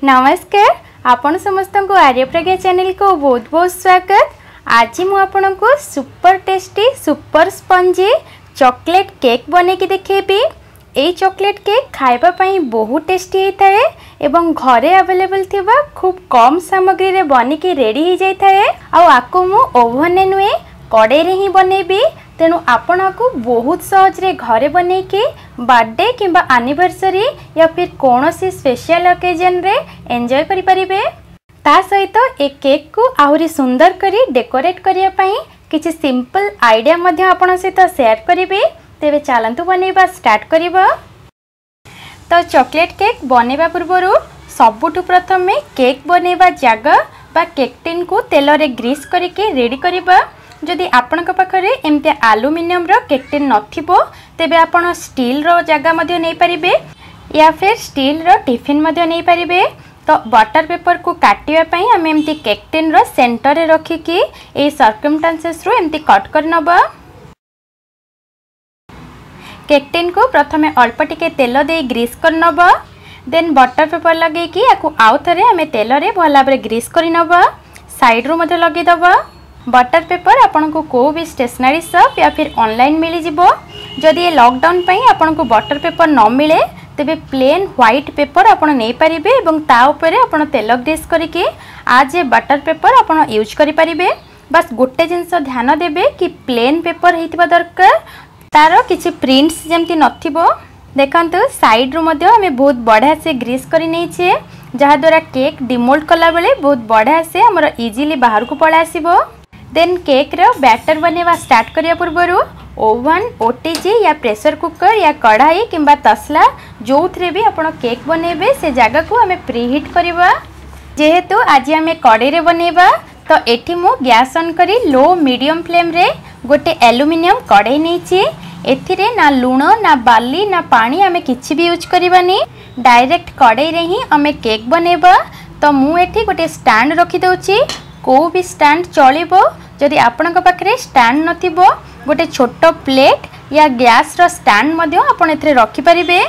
नमस्कार आपण समस्त को आर्यप्रज्ञा चैनल को बहुत बहुत स्वागत। आज मु आपन को super tasty super spongy chocolate cake बने की देखेबी। ए चॉकलेट केक खाइबा पई बहुत टेस्टी होता है एवं घरे अवेलेबल थिबा खूब कम सामग्री रे बनी की रेडी हो जाता है। आको मु ओवन ने नुए कड़े रे ही बनेबी, तेणु आपण को बहुत सहज रे घरे बने के बर्थडे किंबा एनिवर्सरी या फिर कौन सी स्पेशल ओकेजन रे एंजॉय करि परिबे। ता सहित ए केक को आहुरी सुंदर करी डेकोरेट करिया पई किछि सिंपल आइडिया मध्य आपण सहित शेयर करिबे। तेबे चलंतु बनेबा स्टार्ट करिबा। तो चॉकलेट केक बनेबा पूर्वरु सबुठु प्रथम केक बनेबा जगह बा केक टिन को तेल रे ग्रीस करके रेडी करिबा। जदि आपनक पाखरे एमते एल्युमिनियम रो केक टिन नथिबो तेबे आपण स्टील रो जगह मध्य नै परिबे या फिर स्टील रो टिफिन मध्य नै परिबे। तो बटर पेपर को काटिया पई हम एमती केक टिन रो सेंटर रे रखी कि ए सर्कमस्टेंसेस रो एमती कट कर नबा। केक टिन को प्रथमे अल्प टिके तेल दे ग्रीस कर नबा, देन बटर पेपर लगे कि आकु आउ थरे हमें तेल रे भला बरे ग्रीस करि नबा। साइड रो मध्य लगे दबा। बटर पेपर आपन को भी स्टेशनरी शॉप या फिर ऑनलाइन मिली जिवो। जदि ये लॉकडाउन पई आपन को बटर पेपर न मिले तेबे प्लेन व्हाइट पेपर आपन नै परिबे एवं ता ऊपर आपन तेल ग्रीस करके आज ये बटर पेपर आपन यूज करि परिबे। बस गोटे जिंस ध्यान देबे कि प्लेन पेपर हेतिबा दरकार, तारो किछि प्रिंट्स जेमति नथिबो। देखंतु साइड रो मध्ये हमें बहुत बढ़िया से ग्रीस करि नै छे, जहा द्वारा केक डिमोल्ड कला बेले बहुत बढ़िया से हमर इजीली बाहर को पळा आसीबो। देन केक रो बैटर बनेवा स्टार्ट करिया पूर्वरु ओवन, ओटीजी या प्रेशर कुकर या कढ़ाई किंबा तसला जो थरे भी आपण केक बनेबे से जगह को हमें प्रीहीट करबा। जेहेतु आज हमें कढ़ाई रे बनेबा तो एठी मु गैस ऑन करी लो मीडियम फ्लेम रे गोटे एल्युमिनियम कढ़ाई नेछि। एथिरे ना लूण ना बाली ना पानी हमें किछि भी यूज करबानी, डायरेक्ट कढ़ाई रे ही हमें केक बनेबा। तो मु एठी गोटे स्टैंड रखि दउछि, को भी स्टैंड चलिबो। जदि आपनक पाखरे स्टैंड नथिबो गोटे छोटो प्लेट या गैस रो स्टैंड मध्य आपण एथरे रखि परिबे।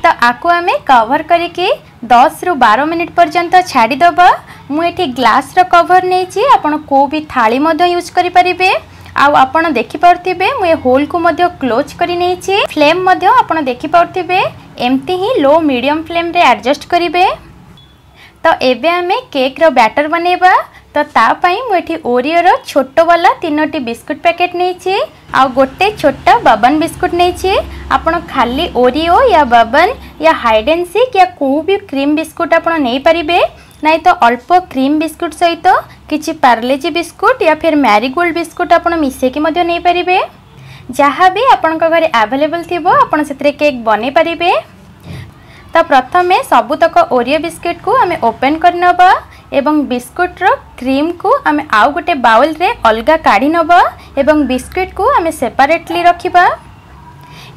तो आको हमें कवर करके 10 रु 12 मिनिट पर्यंत छाड़ी दबा। मु एठी ग्लास रो कवर नेछि, आपण को भी थाली मध्य यूज करि परिबे। आउ आपण देखि पारथिबे मु ए होल को मध्य क्लोज करि नेछि। फ्लेम मध्य आपण देखि पारथिबे एम्ति ही लो मीडियम फ्लेम रे एडजस्ट करिवे। तो एबे हमें केक रो बैटर बनेबा। तो तापाई मुझे ओरियो रो छोटो वाला 3टी बिस्कुट पैकेट नहीं आ गोटे छोटा बबन बिस्कुट नहीं। आपण खाली ओरियो या बबन या हाइड एंड सीक या को भी क्रीम बिस्कुट आपण नहीं पारिबे, नहीं तो अल्प क्रीम बिस्कुट सहित किछि पार्लेजी बिस्कुट या फिर मैरीगोल्ड बिस्कुट आपण मिसे की मध्य नहीं पारिबे। जहाँ भी आपण घरे अवेलेबल थिबो आपण सेतरे केक बने पारिबे। तो प्रथमे सबुतक ओरियो बिस्कुट को हमें ओपन करनबा एवं बिस्कुट रो क्रीम को हमें आउ गोटे बाउल रे अलगा काढ़ी नबा एवं बिस्कुट को हमें सेपरेटली रखिबा।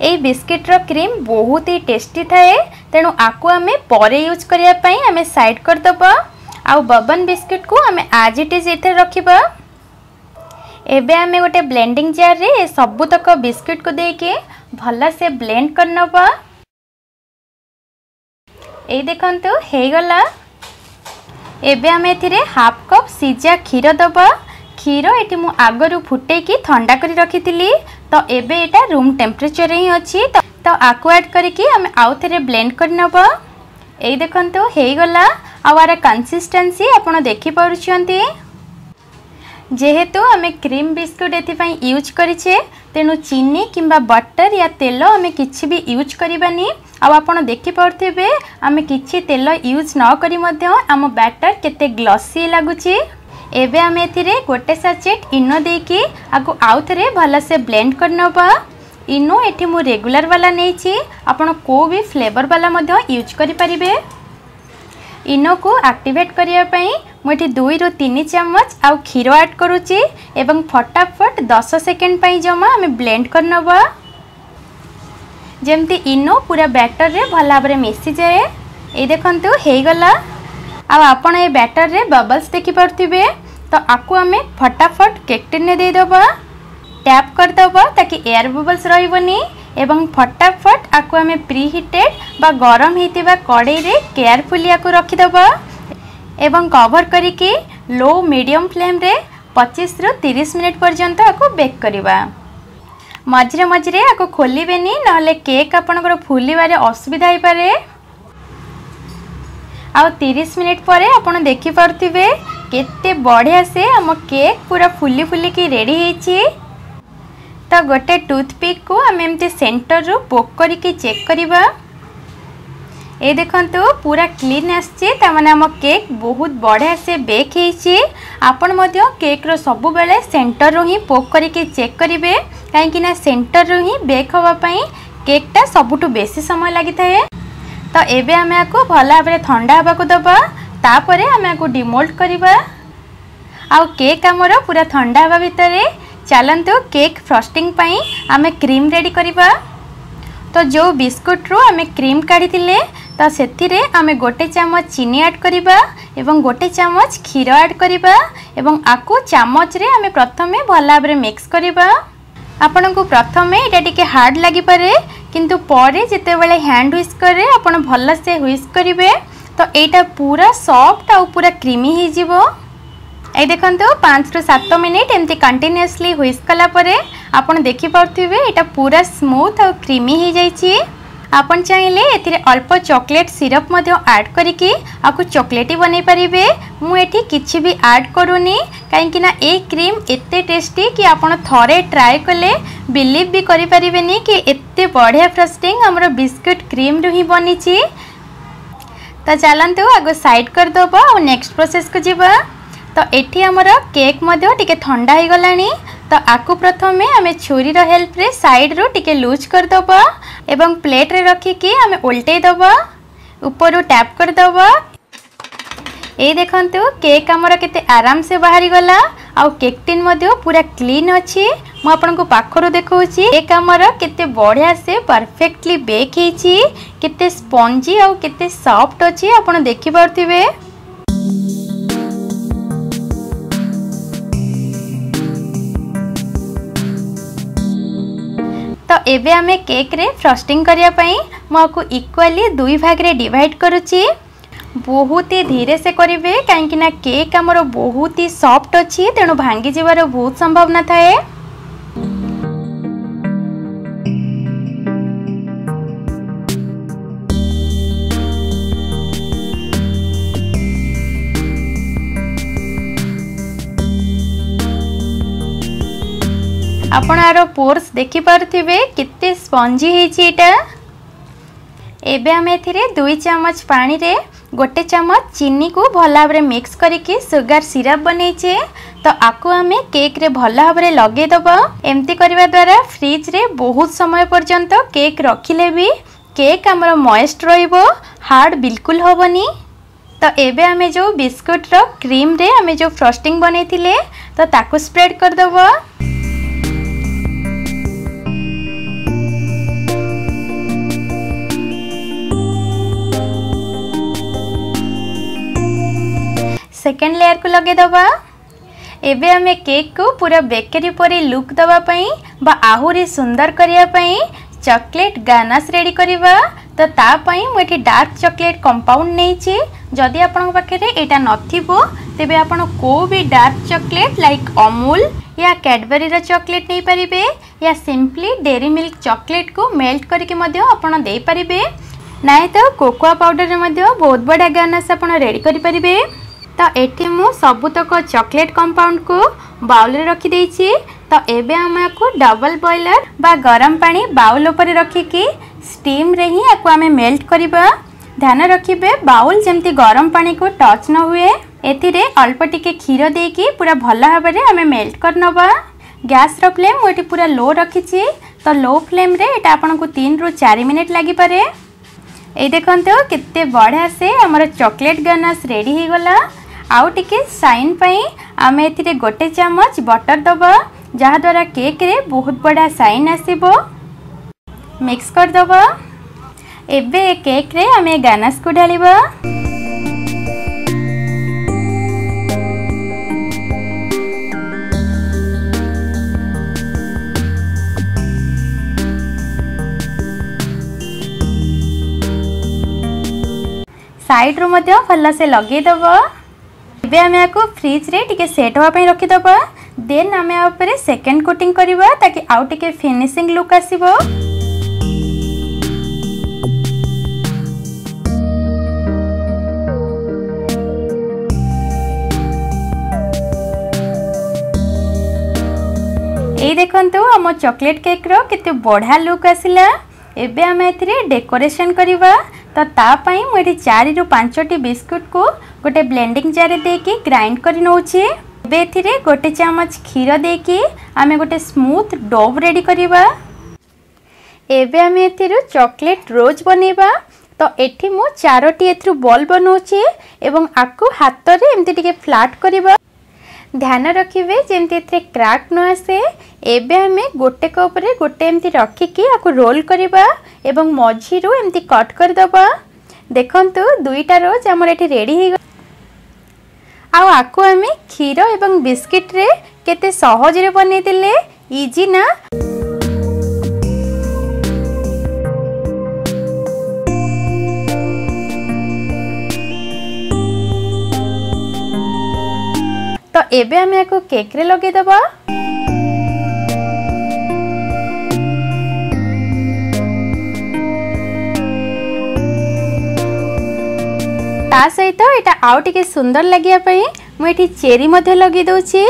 ए बिस्कुट रो क्रीम बहुत ही टेस्टी थाए, तेणु आकु हमें परे यूज करिया पई हमें साइड कर दबा। आउ बबन बिस्कुट को हमें आज इट इज एथे रखिबा। एबे हमें गोटे ब्लेंडिंग जार रे सबुतक बिस्कुट को देके भला से ब्लेंड कर नबा। ए देखंतु हे गला। एबे हमें एथिरे हाफ कप सीजा क्षीर दबा। क्षीर एटी मु आगरु फुटे की ठंडा करी रखितिली, तो एबे एटा रूम टेम्परेचर ही अछि। तो आकु ऐड करके हमें आउ थेरे ब्लेंड कर नबा। ए देखंतु हे गला। आवार कंसिस्टेंसी आपण देखि पारुछंती। जेहेतु हमें क्रीम बिस्कुट एथिपई यूज करिछे, तेनु चीनी किंबा बटर या तेल हमें किछि भी यूज करबानी। आपण देखि पारथिबे आमे किछि तेल यूज न करी मध्य आम बैटर केते ग्लॉसी लागुची। एबे आमे एथिरे गोटे सैचेट इनो देकी आगु आउ थरे भला से ब्लेंड कर नबा। इनो एठी मु रेगुलर वाला नेछि, आपण को भी फ्लेवर वाला मध्य यूज करि परिबे। इनो को एक्टिवेट करिया पई मुझे 2 रु 3 चम्मच आउ क्षीर ऐड करूची एवं फटाफट 10 सेकेंड पई जमा हमें ब्लेंड कर नबा। जेमती इनो पूरा बैटर रे भला भाबरे मिसी जाए। ए देखंतु हे गला। आ आपण ए बैटर रे बबल्स देखि पारथिबे, तो आकु हमें फटाफट केक टिन ने दे दबा। टैप कर दबा ताकि एयर बबल्स रहिबनी एवं फटाफट आकु आमे प्रीहीटेड बा गरम हेतिबा कड़ाई रे केयरफुली आकु रखिदबा एवं कवर करिके लो मीडियम फ्लेम रे 25 रु 30 मिनिट पर्यंत आकु बेक करिबा। मझिरे मझिरे आकु खोलिबेनी नहले केक आपनकर फुलिबारे असुविधा होई पारे। आ 30 मिनिट परे आपण देखि परथिबे केते बढ़िया से हम केक पूरा फुली फुली की रेडी हेछि। तो गोटे टूथपिक को आम एमती सेंटर रू पोक करके चेक करिबा। ए देखंतु पूरा क्लीन आछे तामाने हम केक बहुत बढ़िया से बेक हेछि। आपण मध्य केक रो सब बेले सेंटर रू ही पोक करके चेक करिवे काहेकि ना सेंटर रू ही बेक होबा पई केकटा सबुटु बेसी समय लागि थाए। तो एबे आमे आको भला भाबरे ठंडा हबा को दबा तापरे आमे आको डिमोल्ड करिबा। आ केक हमर पूरा ठंडा हबा भितरे चलंतु केक फ्रस्टिंग पाई आमे क्रीम रेडी करिबा। तो जो बिस्कुट रो आमे क्रीम काढी थिले तो सेथिरे आमे गोटे चम्मच चीनी ऐड करिबा एवं गोटे चम्मच क्षीर ऐड करिबा एवं आको चम्मच रे आमे प्रथमे भला भाबरे मिक्स करिबा। आपण को प्रथमे एटा टिके हार्ड लागि पारे किंतु परे जेते बेले हैंड व्हिस्क करे आपण भल्ला से व्हिस्क करिवे तो एटा पूरा सॉफ्ट आ पूरा क्रीमी हे जिवो। ए देखंतु 5 रु 7 मिनिट एमती कंटिन्यूअसली व्हिस्क कला परे आपण देखि पारथिबे एटा पूरा स्मूथ आ क्रीमी हे जाईछि। आपण चाहिले एथिरे अल्प चॉकलेट सिरप मध्य ऐड करिकि आकु चॉकलेटी बनै परिबे। मु एठी किछि भी ऐड करूनी काहेकि ना ए क्रीम एते टेस्टी कि आपण थरे ट्राई कले बिलीव भी करि परिबेनी कि एते बढ़िया फ्रस्टिंग हमरो बिस्कुट क्रीम रु ही बनिछि। तो चलंतु आगो साइड कर दबा और नेक्स्ट प्रोसेस को जिबा। तो एठी हमर केक मध्य टिके ठंडा हो गलानी। तो आकु प्रथमे आमे छुरी रो हेल्प रे साइड रो टिके लूज कर दबा एवं प्लेट रे रखी के आमे उल्टे दबा ऊपर टैप कर दबा। ए देखंतु केक हमर केते आराम से बाहरी गला आ केक टिन मध्य पूरा क्लीन अछि। मु आपन को पाखरो देखौछि केक हमर केते बढ़िया से परफेक्टली बेक हेछि केते स्पंजी आ केते सॉफ्ट अछि आपन देखि परथिबे। तो एबे आमे केक रे फ्रस्टिंग करिया पई मको इक्वली दुई भाग रे डिवाइड करूची। बहुत ही धीरे से करिवे काहेकि ना केक हमरो बहुत ही सॉफ्ट अछि तेनु भांगी जिवार बहुत संभावना थाए। आपण आरो पोर्स देखि पारथिबे किते स्पंजी हेछि एटा। एबे हम एथिरे 2 चम्मच पानी रे गोटे चम्मच चीनी को भला भाबरे मिक्स करके सुगर सिरप बनैछे। तो आकु हमें केक रे भला भाबरे लगे दबा। एमती करबा द्वारा फ्रिज रे बहुत समय पर्यंत केक रखिले भी केक हमर मॉइस्ट रहइबो हार्ड बिल्कुल होबनी। तो एबे हमें जो बिस्कुट रो क्रीम रे हमें जो फ्रस्टिंग बनैथिले तो ताकु स्प्रेड कर दबा। सेकेंड लेयर को लगे दबा। एबे हमें केक को पूरा बेकरी परी लुक दबा पई बा आहुरी सुंदर करिया पई चॉकलेट गानाश रेडी करिबा। तो ता पई मु एठी डार्क चॉकलेट कंपाउंड नेछि। जदि आपन पाखे रे एटा नथिबो तेबे आपन को भी डार्क चॉकलेट लाइक अमूल या कैडबरी रा चॉकलेट नै परिबे या सिंपली डेरी मिल्क चॉकलेट को मेल्ट करके मध्य आपन दे परिबे। नाइ तो कोकोआ पाउडर रे मध्य बहुत बड़ा गानाश आपन रेडी करि परिबे। तो एठी मु सबुतक चॉकलेट कंपाउंड को बाउल रे रखी देछि। तो एबे हम को डबल बॉयलर बा गरम पानी बाउल ऊपर रखी कि स्टीम रे ही आको हमें मेल्ट करिबा। ध्यान रखिबे बाउल जेमती गरम पानी को टच न हुए। एथिरे अल्प टिके क्षीर देकी पूरा भला भाबरे हमें मेल्ट कर नबा। गैस रो फ्लेम मोटी पूरा लो रखिछि। तो लो फ्लेम रे एटा आपन को 3 रु 4 मिनिट लागि पारे। ए देखंतो कित्ते बढ़िया से हमर चॉकलेट गनाश रेडी हे गला। आउ टिके साइन पई आमे एथिरे गोटे चम्मच बटर दबा जहा द्वारा केक रे बहुत बड़ा साइन आसीबो। मिक्स कर दबा। एबे केक रे आमे गानाश को ढालिबा। साइड रू मध्य भल से लगे दब। एबे आमे आको फ्रिज रे टिके सेट होवा पई रखि दब। देन आमे आ ऊपर सेकंड कोटिंग करबा ताकि आउ टिके फिनिशिंग लुक आसीबो। ये देखंतु हम चॉकलेट केक रो केते बढ़िया लुक आसिला। एबे आमे एथिरे डेकोरेशन करबा। तो ता पई मु एठी 4 रु 5टी बिस्कुट को गोटे ब्लेंडिंग जार देकी ग्राइंड करि नउची। एबे एथिरे गोटे चम्मच खीर देकी आमे गोटे स्मूथ डो रेडी करबा। एबे आमे एथिरु चॉकलेट रोज बनेबा। तो एठी मु 4टी एथिरु बॉल बनउची एवं आकु हाथ रे एमती टिके फ्लैट करबा। ध्यान रखिबे जेमती एथिरे क्रैक न आसे। एबे हमें गोटे कप रे गोटे एमती रखिकी आकु रोल करबा एवं मझी रु एमती कट कर दबा। देखंतु दुईटा रोज हमर एठी रेडी हे। आ आकु हमें खीर एवं बिस्किट रे केते सहज रे बनै दिले। इजी ना। तो एबे हमें आकु केक रे लगे दबा। ता सहित एटा आउ टिके सुंदर लगिया पई मु एठी चेरी मध्ये लगे दोछि।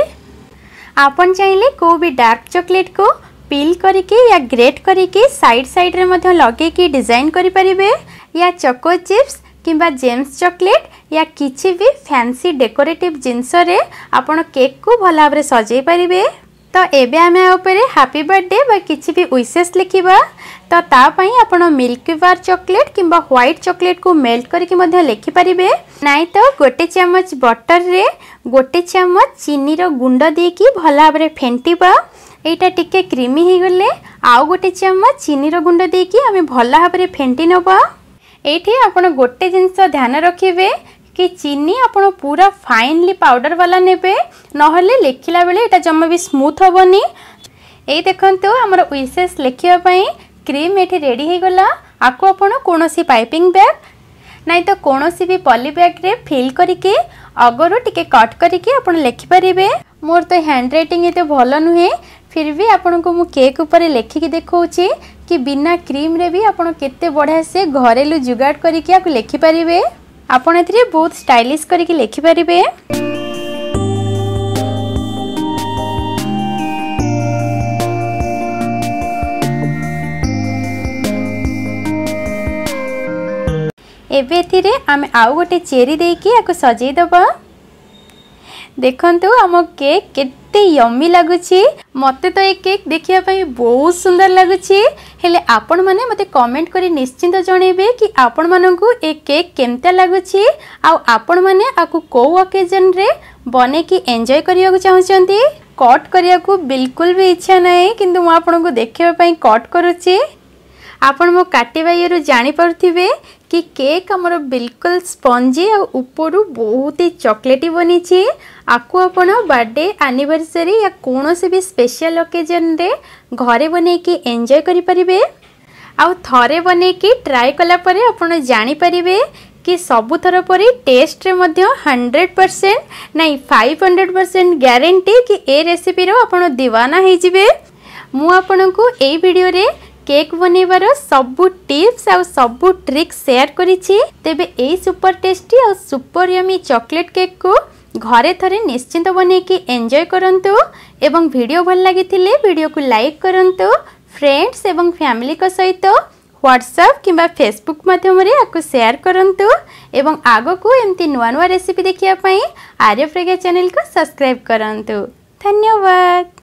आपन चाहिले को भी डार्क चॉकलेट को पील करके या ग्रेट करके साइड साइड रे मध्ये लगे की डिजाइन करि परिबे या चोको चिप्स किंबा जेम्स चॉकलेट या किछि भी फैंसी डेकोरेटिव जिंस रे आपण केक को भल भाव सजै परिबे। तो एबे आमे ऊपर हैप्पी बर्थडे बा किछि भी विशेष लिखिबा। तो ता पई आपण मिल्की बार चॉकलेट किंबा व्हाइट चॉकलेट को मेल्ट करके मध्ये लिखि परिबे। नाइ तो गोटे चम्मच बटर रे गोटे चम्मच चीनी रो गुंड देकी भल भाव फेंटिबा। एटा टिके क्रीमी हे गले आउ गोटे चम्मच चीनी रो गुंड देकी आमे भल भाव फेंटी नबा। एठी आपण गोटे जिंस ध्यान रखिबे कि चीनी आपण पूरा फाइनली पाउडर वाला नेबे नहले लेखिला बेले एटा जम्मा भी स्मूथ होबनी। ए देखंतु हमर विशेष लेखिया पई क्रीम एठी रेडी हे गला। आको आपण कोनोसी पाइपिंग बैग नाही तो कोनोसी भी पॉली बैग रे फिल करके अगरु टिके कट करके आपण लेखि परिबे। मोर तो हैंड राइटिंग एते भलो नुहे फिर भी आपण को मु केक ऊपर लेखिकी देखौची कि बिना क्रीम रे भी आपण केते बढ़िया से घरेलू जुगाड़ करके आको लेखि परिबे। आपण एथिरे बहुत स्टाइलिश करके लेखि परिबे। एबे एथिरे आमे आउ गोटे चेरी देकी आको सजै दबा। देखंतु हम केक केते यम्मी लागुची। मते तो ए केक देखिया पई बहुत सुंदर लागुची। हेले आपण माने मते कमेंट करी निश्चिंत जणेबे कि आपण माननकु ए केक केमता लागुची आ आपण माने आकु को ओकेजन रे बने की एन्जॉय करिया को चाहउचंती। कट करिया को बिल्कुल भी इच्छा नै किंतु म आपण को देखिया पई कट करूची। आपण मो काटिबा येरु जानि परथिबे कि केक हमर बिल्कुल स्पंजी और ऊपर बहुत ही चॉकलेटी बनी छी। आकु आपण बर्थडे एनिवर्सरी या कोनोसी भी स्पेशल ओकेजन रे घरे बने की एन्जॉय करि परिबे। आ थरे बने की ट्राई कला परे आपण जानि परिबे कि सबु थर परी टेस्ट रे मध्य 100% नहीं 500% गारंटी कि ए रेसिपी रो आपण दीवाना हे जिवे। मु आपण को ए वीडियो रे केक बनेबार सबु टिप्स आ सबु ट्रिक्स शेयर करिछि। तेबे ए सुपर टेस्टी और सुपर यमी चॉकलेट केक को घरे थरे निश्चिंत बने की एंजॉय करंतु एवं वीडियो भल लागिथिले वीडियो को लाइक करंतु। फ्रेंड्स एवं फैमिली को सहित व्हाट्सएप किंबा फेसबुक माध्यम रे आको शेयर करंतु एवं आगो को एमती नुआ नुआ रेसिपी देखिया पई आर्यप्रज्ञा चैनल को सब्सक्राइब करंतु। धन्यवाद।